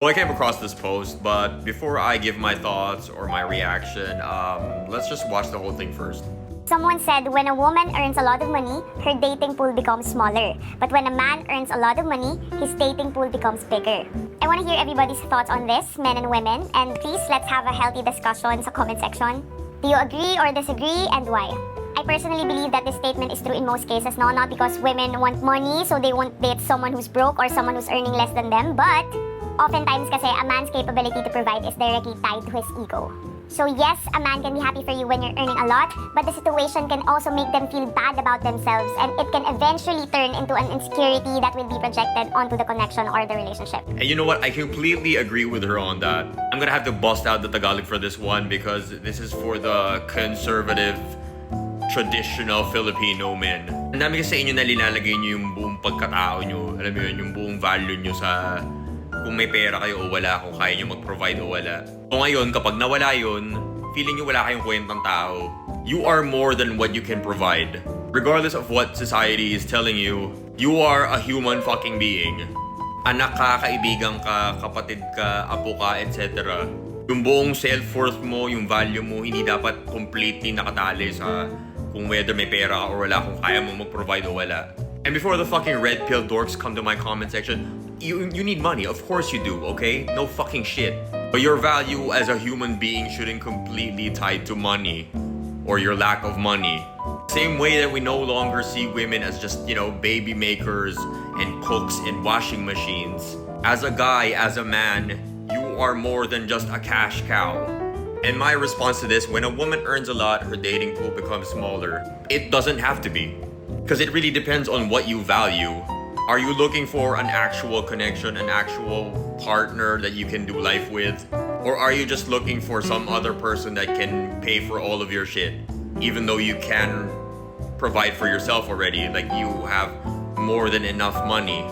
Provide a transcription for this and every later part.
Well, I came across this post, but before I give my thoughts or my reaction, let's just watch the whole thing first. Someone said when a woman earns a lot of money, her dating pool becomes smaller. But when a man earns a lot of money, his dating pool becomes bigger. I want to hear everybody's thoughts on this, men and women, and please let's have a healthy discussion sa comment section. Do you agree or disagree, and why? I personally believe that this statement is true in most cases, no? Not because women want money, so they won't date someone who's broke or someone who's earning less than them, but oftentimes kasi a man's capability to provide is directly tied to his ego. So yes, a man can be happy for you when you're earning a lot, but the situation can also make them feel bad about themselves, and it can eventually turn into an insecurity that will be projected onto the connection or the relationship. And you know what? I completely agree with her on that. I'm gonna have to bust out the Tagalog for this one because this is for the conservative, traditional Filipino men. Ang dami kasi sa inyo na linalagay nyo yung buong pagkatao nyo, alam mo yun, yung buong value nyo sa kung may pera kayo o wala, kung kaya nyo mag-provide o wala. So ngayon, kapag nawala yun, feeling nyo wala kayong kwentang tao. You are more than what you can provide. Regardless of what society is telling you, you are a human fucking being. Anak ka, kaibigan ka, kapatid ka, apo ka, etc. Yung buong self-worth mo, yung value mo, hindi dapat completely nakatali sa kung whether may pera ka or wala, kung kaya mo mag-provide o wala. And before the fucking red pill dorks come to my comment section, you need money. Of course you do, okay? No fucking shit. But your value as a human being shouldn't completely tied to money or your lack of money. Same way that we no longer see women as just, baby makers and cooks and washing machines. As a guy, as a man, you are more than just a cash cow. And my response to this, when a woman earns a lot, her dating pool becomes smaller. It doesn't have to be. Because it really depends on what you value. Are you looking for an actual connection, an actual partner that you can do life with? Or are you just looking for some other person that can pay for all of your shit? Even though you can provide for yourself already, like you have more than enough money.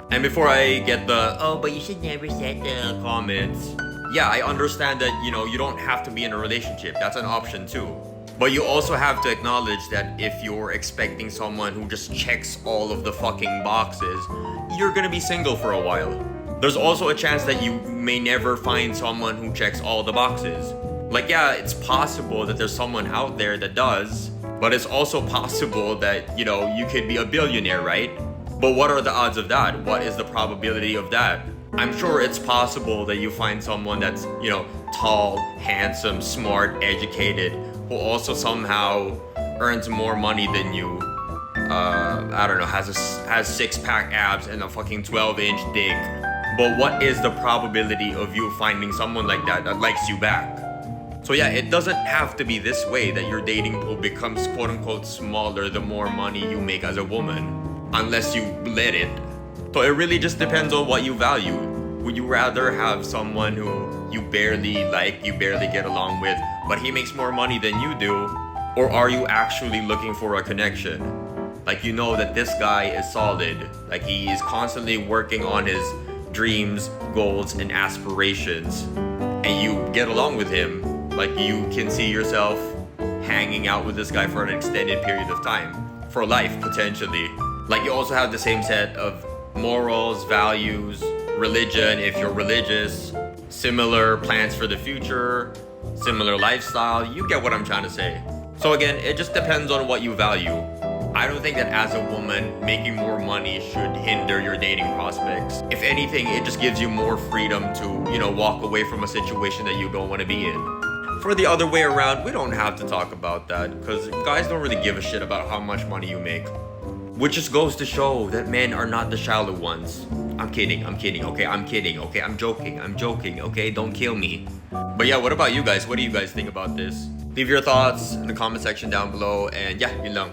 And before I get the, oh, but you should never set the comments. Yeah, I understand that, you don't have to be in a relationship. That's an option too. But you also have to acknowledge that if you're expecting someone who just checks all of the fucking boxes, you're gonna be single for a while. There's also a chance that you may never find someone who checks all the boxes. Like, yeah, it's possible that there's someone out there that does, but it's also possible that, you could be a billionaire, right? But what are the odds of that? What is the probability of that? I'm sure it's possible that you find someone that's, tall, handsome, smart, educated, who also somehow earns more money than you. I don't know, has six-pack abs and a fucking 12-inch dick. But what is the probability of you finding someone like that likes you back? So yeah, it doesn't have to be this way that your dating pool becomes quote-unquote smaller the more money you make as a woman, unless you let it. So it really just depends on what you value. Would you rather have someone who you barely like, you barely get along with, but he makes more money than you do? Or are you actually looking for a connection? Like, you know that this guy is solid. Like, he is constantly working on his dreams, goals, and aspirations. And you get along with him. Like, you can see yourself hanging out with this guy for an extended period of time. For life, potentially. Like, you also have the same set of morals, values, religion, if you're religious, similar plans for the future, similar lifestyle. You get what I'm trying to say. So again, it just depends on what you value. I don't think that as a woman, making more money should hinder your dating prospects. If anything, it just gives you more freedom to, walk away from a situation that you don't want to be in. For the other way around, we don't have to talk about that because guys don't really give a shit about how much money you make. Which just goes to show that men are not the shallow ones. I'm kidding, okay? I'm kidding, okay? I'm joking, okay? Don't kill me. But yeah, what about you guys? What do you guys think about this? Leave your thoughts in the comment section down below, and yeah, yun lang.